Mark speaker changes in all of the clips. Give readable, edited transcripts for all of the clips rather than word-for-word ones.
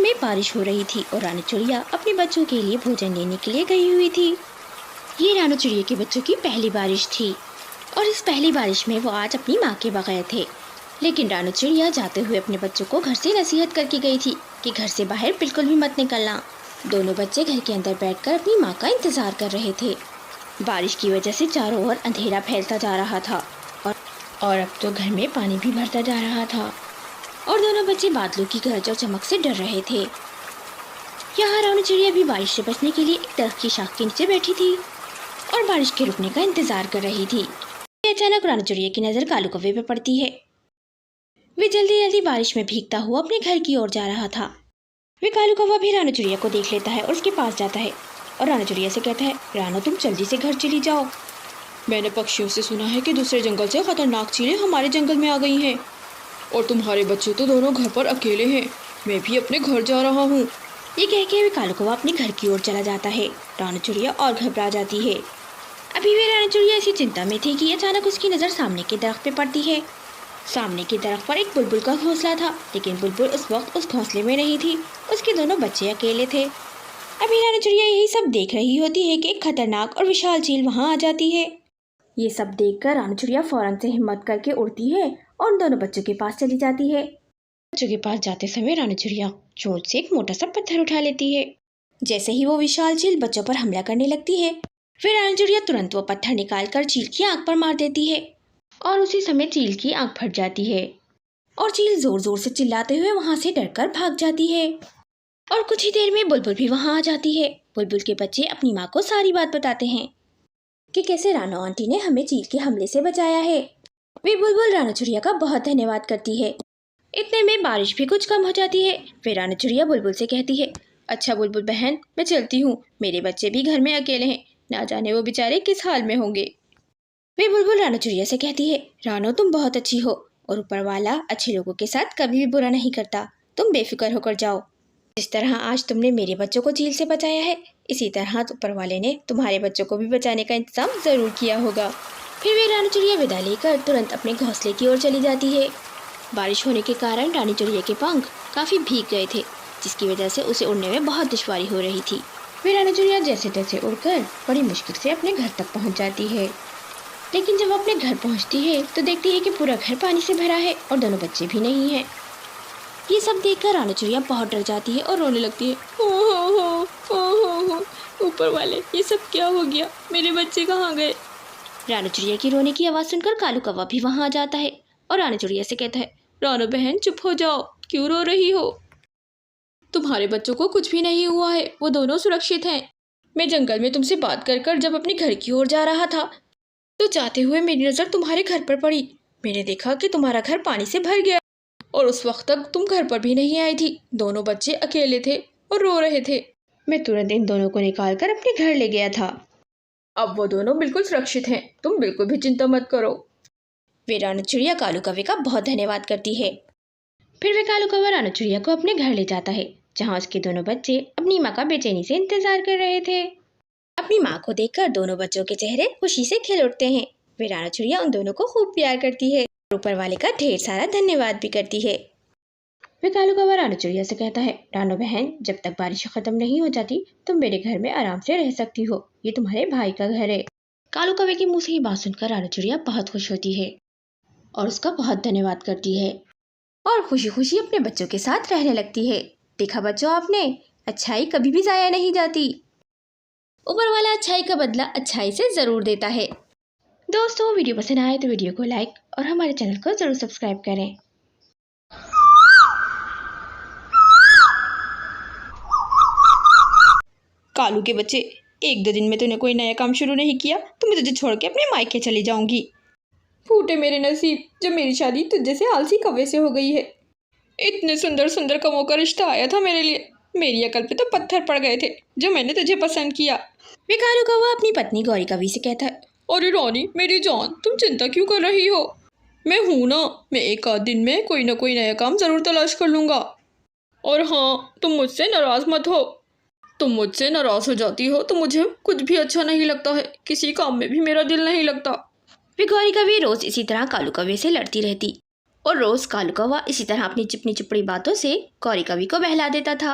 Speaker 1: में बारिश हो रही थी और रानू चिड़िया अपने बच्चों के लिए भोजन लेने के लिए गई हुई थी। ये रानू चिड़िया के बच्चों की पहली बारिश थी और इस पहली बारिश में वो आज अपनी माँ के बगैर थे। लेकिन रानू चिड़िया जाते हुए अपने बच्चों को घर से नसीहत करके गई थी कि घर से बाहर बिल्कुल भी मत निकलना। दोनों बच्चे घर के अंदर बैठकर अपनी माँ का इंतजार कर रहे थे। बारिश की वजह से चारों ओर अंधेरा फैलता जा रहा था और अब तो घर में पानी भी भरता जा रहा था और दोनों बच्चे बादलों की गरज और चमक से डर रहे थे। यहाँ रानू चिड़िया भी बारिश से बचने के लिए एक दरख्त की शाख के नीचे बैठी थी और बारिश के रुकने का इंतजार कर रही थी। अचानक रानू चिड़िया की नज़र कालू कौवे पर पड़ती है। वे जल्दी जल्दी बारिश में भीगता हुआ अपने घर की ओर जा रहा था। वे कालू कौवा भी रानू चिड़िया को देख लेता है और उसके पास जाता है और रानू चिड़िया से कहता है, रानू तुम जल्दी से घर चली जाओ।
Speaker 2: मैंने पक्षियों से सुना है कि दूसरे जंगल से खतरनाक चीलें हमारे जंगल में आ गई हैं और तुम्हारे बच्चे तो दोनों घर पर अकेले हैं। मैं भी अपने घर जा रहा हूँ।
Speaker 1: ये कह के वे कालू कौवा अपने घर की ओर चला जाता है। रानू चिड़िया और घबरा जाती है। अभी वे रानू चिड़िया ऐसी चिंता में थी कि अचानक उसकी नज़र सामने के दरख्त पे पड़ती है। सामने के दरख्त पर एक बुलबुल का घोंसला था, लेकिन बुलबुल उस वक्त उस घोंसले में नहीं थी। उसके दोनों बच्चे अकेले थे। अभी रानू चिड़िया यही सब देख रही होती है कि एक खतरनाक और विशाल चील वहाँ आ जाती है। ये सब देखकर रानू चिड़िया फौरन से हिम्मत करके उड़ती है और उन दोनों बच्चों के पास चली जाती है। बच्चों के पास जाते समय रानू चिड़िया चोंच से एक मोटा सा पत्थर उठा लेती है। जैसे ही वो विशाल चील बच्चों पर हमला करने लगती है, फिर रानू चिड़िया तुरंत वो पत्थर निकालकर चील की आंख पर मार देती है और उसी समय चील की आंख फट जाती है और चील जोर जोर से चिल्लाते हुए वहाँ से डरकर भाग जाती है। और कुछ ही देर में बुलबुल भी वहाँ आ जाती है। बुलबुल के बच्चे अपनी माँ को सारी बात बताते हैं कि कैसे रानू आंटी ने हमें चील के हमले से बचाया है। वे बुलबुल रानू चिड़िया का बहुत धन्यवाद करती है। इतने में बारिश भी कुछ कम हो जाती है। फिर रानू चिड़िया बुलबुल से कहती है, अच्छा बुलबुल बहन, मैं चलती हूँ। मेरे बच्चे भी घर में अकेले हैं, ना जाने वो बेचारे किस हाल में होंगे। वे बुलबुल रानू चिड़िया से कहती है, रानू तुम बहुत अच्छी हो और ऊपर वाला अच्छे लोगों के साथ कभी भी बुरा नहीं करता। तुम बेफिक्र होकर जाओ। जिस तरह आज तुमने मेरे बच्चों को चील से बचाया है, इसी तरह ऊपर वाले ने तुम्हारे बच्चों को भी बचाने का इंतजाम ज़रूर किया होगा। फिर वे रानू चिड़िया विदा लेकर तुरंत अपने घोंसले की ओर चली जाती है। बारिश होने के कारण रानी चिड़िया के पंख काफ़ी भीग गए थे, जिसकी वजह से उसे उड़ने में बहुत दुश्वारी हो रही थी। फिर रानी चिड़िया जैसे तैसे उड़कर बड़ी मुश्किल से अपने घर तक पहुंच जाती है। लेकिन जब अपने घर पहुंचती है तो देखती है कि पूरा घर पानी से भरा है और दोनों बच्चे भी नहीं हैं। ये सब देखकर रानी चिड़िया बहुत डर जाती है और रोने लगती है।
Speaker 2: ओ हो, ऊपर वाले, ये सब क्या हो गया? मेरे बच्चे कहाँ गए?
Speaker 1: रानी चिड़िया की रोने की आवाज़ सुनकर कालू कौवा भी वहाँ आ जाता है और रानी चिड़िया से कहता है,
Speaker 2: रानू बहन चुप हो जाओ, क्यों रो रही हो? तुम्हारे बच्चों को कुछ भी नहीं हुआ है, वो दोनों सुरक्षित हैं। मैं जंगल में तुमसे बात कर कर जब अपने घर की ओर जा रहा था तो जाते हुए मेरी नज़र तुम्हारे घर पर पड़ी। मैंने देखा कि तुम्हारा घर पानी से भर गया और उस वक्त तक तुम घर पर भी नहीं आई थी। दोनों बच्चे अकेले थे और रो रहे थे।
Speaker 1: मैं तुरंत इन दोनों को निकाल कर अपने घर ले गया था।
Speaker 2: अब वो दोनों बिल्कुल सुरक्षित हैं, तुम बिल्कुल भी चिंता मत करो।
Speaker 1: वे रानू चिड़िया कालू कौवे का बहुत धन्यवाद करती है। फिर वे कालू कौवा रानू चिड़िया को अपने घर ले जाता है, जहाँ उसके दोनों बच्चे अपनी माँ का बेचैनी से इंतजार कर रहे थे। अपनी माँ को देखकर दोनों बच्चों के चेहरे खुशी से खिल उठते हैं। वे रानू चिड़िया उन दोनों को खूब प्यार करती है और ऊपर वाले का ढेर सारा धन्यवाद भी करती है। वे कालू कौवा रानू चिड़िया से कहता है, रानू बहन, जब तक बारिश खत्म नहीं हो जाती तुम मेरे घर में आराम से रह सकती हो। ये तुम्हारे भाई का घर है। कालू कौवे के मुँह से ये बात सुनकर रानू चिड़िया बहुत खुश होती है और उसका बहुत धन्यवाद करती है और खुशी खुशी अपने बच्चों के साथ रहने लगती है। देखा बच्चों आपने, अच्छाई कभी भी ज़ाया नहीं जाती। ऊपर वाला अच्छाई का बदला अच्छाई से ज़रूर देता है। दोस्तों, वीडियो पसंद आए तो वीडियो को लाइक और हमारे चैनल को ज़रूर सब्सक्राइब करें।
Speaker 2: कालू के बच्चे, एक दो दिन में तूने कोई नया काम शुरू नहीं किया तो मैं तुझे छोड़ के अपने मायके चली जाऊंगी। फूटे मेरे नसीब, जब मेरी शादी तुझे से आलसी कौवे से हो गई है। इतने सुंदर सुंदर कमों का रिश्ता आया था मेरे लिए, मेरी अकल पे तो पत्थर पड़ गए थे जो मैंने तुझे पसंद किया।
Speaker 1: वे कालू कौवा अपनी पत्नी गौरी कौवी से कहता है,
Speaker 2: अरे रानी मेरी जान, तुम चिंता क्यों कर रही हो? मैं हूँ ना, मैं एक आध दिन में कोई ना कोई नया काम ज़रूर तलाश कर लूँगा। और हाँ, तुम मुझसे नाराज़ मत हो। तुम मुझसे नाराज़ हो जाती हो तो मुझे कुछ भी अच्छा नहीं लगता है, किसी काम में भी मेरा दिल नहीं लगता।
Speaker 1: वे गौरी कौवी रोज़ इसी तरह कालू कौवे से लड़ती रहती और रोज़ कालू कौवा इसी तरह अपनी चिपनी चिपड़ी बातों से गौरी कवि को बहला देता था।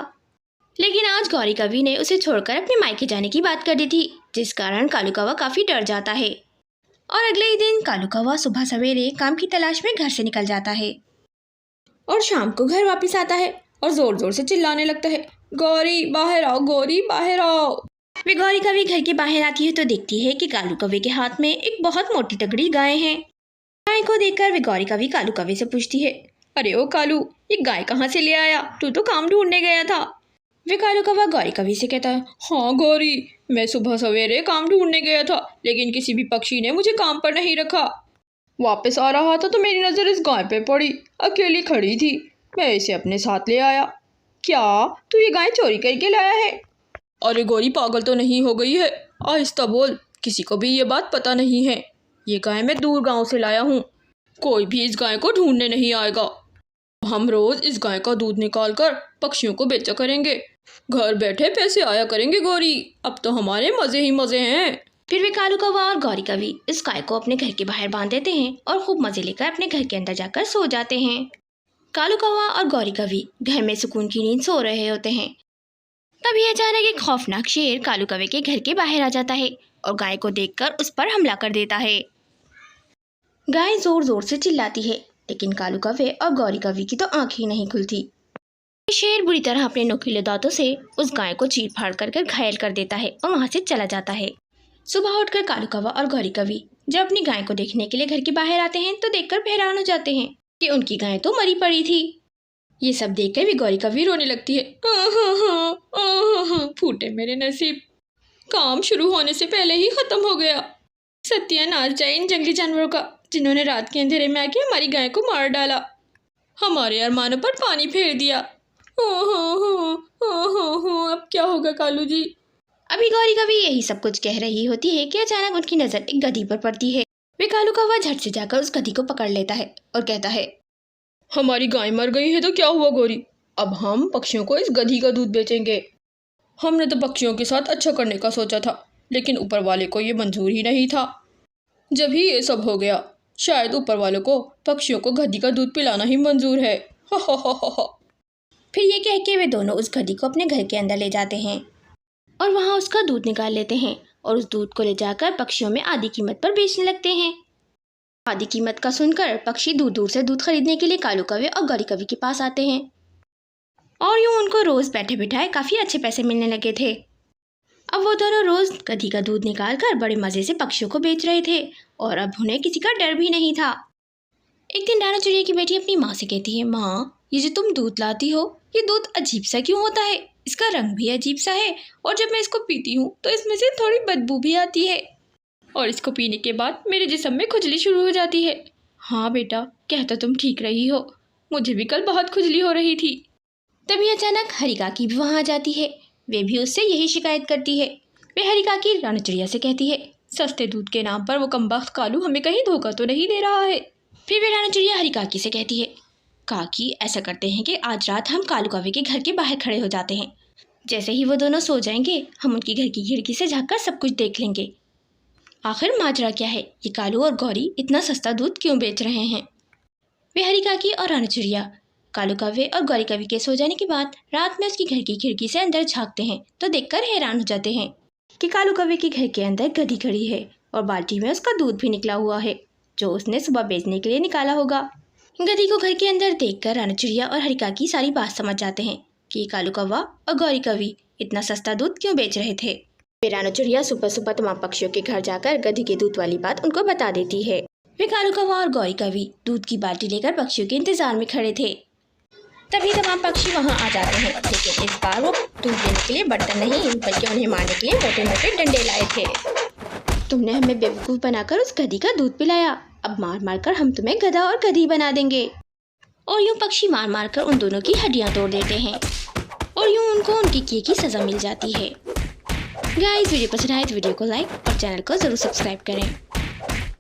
Speaker 1: लेकिन आज गौरी कवि ने उसे छोड़कर अपने मायके जाने की बात कर दी थी, जिस कारण कालू कौवा काफ़ी डर जाता है। और अगले ही दिन कालू कौवा सुबह सवेरे काम की तलाश में घर से निकल जाता है
Speaker 2: और शाम को घर वापस आता है और ज़ोर ज़ोर से चिल्लाने लगता है, गौरी बाहर आओ, गौरी बाहर आओ।
Speaker 1: वे गौरी कवि घर के बाहर आती है तो देखती है कि कालू कौवे के हाथ में एक बहुत मोटी तगड़ी गाय है। गाय को देखकर वे गौरी कवि कालू कौवे से पूछती है,
Speaker 2: अरे ओ कालू, ये गाय कहाँ से ले आया? तू तो काम ढूंढने गया था।
Speaker 1: वे कालू कौवा गौरी कवि से कहता है,
Speaker 2: हाँ गौरी, मैं सुबह सवेरे काम ढूंढने गया था, लेकिन किसी भी पक्षी ने मुझे काम पर नहीं रखा। वापस आ रहा था तो मेरी नज़र इस गाय पे पड़ी, अकेली खड़ी थी, मैं इसे अपने साथ ले आया। क्या तू ये गाय चोरी करके लाया है? अरे गौरी, पागल तो नहीं हो गई है? आहिस्ता बोल, किसी को भी ये बात पता नहीं है। ये गाय मैं दूर गांव से लाया हूँ, कोई भी इस गाय को ढूंढने नहीं आएगा। हम रोज़ इस गाय का दूध निकाल कर पक्षियों को बेचा करेंगे, घर बैठे पैसे आया करेंगे गौरी, अब तो हमारे मज़े ही मज़े हैं।
Speaker 1: फिर वे कालू कौवा और गौरी कवि इस गाय को अपने घर के बाहर बांध देते हैं और खूब मज़े लेकर अपने घर के अंदर जाकर सो जाते हैं। कालू कौवा और गौरी कवि घर में सुकून की नींद सो रहे होते हैं। तभी अचानक एक खौफनाक शेर कालू कौवे के घर के बाहर आ जाता है और गाय को देखकर उस पर हमला कर देता है। गाय जोर जोर से चिल्लाती है, लेकिन कालू कौवे और गौरी कवि की तो आंखें ही नहीं खुलती। शेर बुरी तरह अपने नुकीले दांतों से उस गाय को चीर फाड़ कर घायल कर देता है और वहां से चला जाता है। सुबह उठकर कालू कौवा और गौरी कवि जब अपनी गाय को देखने के लिए घर के बाहर आते हैं तो देखकर हैरान हो जाते हैं कि उनकी गाय तो मरी पड़ी थी। ये सब देखकर भी गौरी कवि रोने लगती है, फूटे मेरे नसीब, काम शुरू होने से पहले ही खत्म हो गया। सत्यानाश जाए इन जंगली जानवरों का, जिन्होंने रात के अंधेरे में आके हमारी गाय को मार डाला, हमारे अरमानों पर पानी फेर दिया। अब क्या होगा कालू जी? अभी गौरी कवि यही सब कुछ कह रही होती है कि अचानक उनकी नजर एक गधी पर पड़ती है। वे कालू कौवा झट से जाकर उस गधी को पकड़ लेता है और कहता है,
Speaker 2: हमारी गाय मर गई है तो क्या हुआ गौरी, अब हम पक्षियों को इस गधी का दूध बेचेंगे। हमने तो पक्षियों के साथ अच्छा करने का सोचा था, लेकिन ऊपर वाले को ये मंजूर ही नहीं था। जब ही ये सब हो गया, शायद ऊपर वालों को पक्षियों को गधी का दूध पिलाना ही मंजूर है।
Speaker 1: फिर ये कह के वे दोनों उस गधी को अपने घर के अंदर ले जाते हैं और वहाँ उसका दूध निकाल लेते हैं और उस दूध को ले जाकर पक्षियों में आधी कीमत पर बेचने लगते हैं। आधी कीमत का सुनकर पक्षी दूर दूर से दूध खरीदने के लिए कालू कौवे और गौरी कवि के पास आते हैं और यूँ उनको रोज़ बैठे बिठाए काफ़ी अच्छे पैसे मिलने लगे थे। अब वो दोनों रोज़ गधी का दूध निकाल कर बड़े मज़े से पक्षियों को बेच रहे थे और अब उन्हें किसी का डर भी नहीं था। एक दिन राणा चिड़िया की बेटी अपनी माँ से कहती है, माँ, ये जो तुम दूध लाती हो, ये दूध अजीब सा क्यों होता है? इसका रंग भी अजीब सा है और जब मैं इसको पीती हूँ तो इसमें से थोड़ी बदबू भी आती है और इसको पीने के बाद मेरे जिस्म में खुजली शुरू हो जाती है। हाँ बेटा, कहता तुम ठीक रही हो, मुझे भी कल बहुत खुजली हो रही थी। तभी अचानक हरी काकी भी वहाँ आ जाती है। वे भी उससे यही शिकायत करती है। वे हरी काकी राणा चिड़िया से कहती है,
Speaker 2: सस्ते दूध के नाम पर वो कमबख्त कालू हमें कहीं धोखा तो नहीं दे रहा है।
Speaker 1: फिर वे राणा चिड़िया हरी काकी से कहती है, काकी, ऐसा करते हैं कि आज रात हम कालू कौवे के घर के बाहर खड़े हो जाते हैं। जैसे ही वो दोनों सो जाएंगे, हम उनकी घर की खिड़की से झाँककर सब कुछ देख लेंगे। आखिर माजरा क्या है, ये कालू और गौरी इतना सस्ता दूध क्यों बेच रहे हैं? वे हरी काकी और राणा चिड़िया कालू कौवे और गौरी कवि के सो जाने के बाद रात में उसकी घर की खिड़की से अंदर झाँकते हैं तो देखकर हैरान हो जाते हैं कि कालू कौवे के घर के अंदर गधी खड़ी है और बाल्टी में उसका दूध भी निकला हुआ है, जो उसने सुबह बेचने के लिए निकाला होगा। गधी को घर के अंदर देखकर राणा चिड़िया और हरी काकी सारी बात समझ जाते हैं कि कालू कौवा और गौरी कवि इतना सस्ता दूध क्यों बेच रहे थे। फिर राणा चिड़िया सुबह सुबह तमाम पक्षियों के घर जाकर गधी के दूध वाली बात उनको बता देती है। वे कालू कौवा और गौरी कवि दूध की बाल्टी लेकर पक्षियों के इंतजार में खड़े थे। तभी तमाम पक्षी वहां आ जाते हैं, लेकिन इस बार वो दूध लेने के लिए बर्तन नहीं, बल्कि उन्हें मारने के लिए मोटे मोटे डंडे लाए थे। तुमने हमें बेवकूफ़ बनाकर उस गधी का दूध पिलाया, अब मार मार कर हम तुम्हें गधा और गधी बना देंगे। और यूँ पक्षी मार मार कर उन दोनों की हड्डियाँ तोड़ देते हैं और यूँ उनको उनकी किए की सज़ा मिल जाती है। गाइस, वीडियो पसंद आए तो वीडियो को लाइक और चैनल को ज़रूर सब्सक्राइब करें।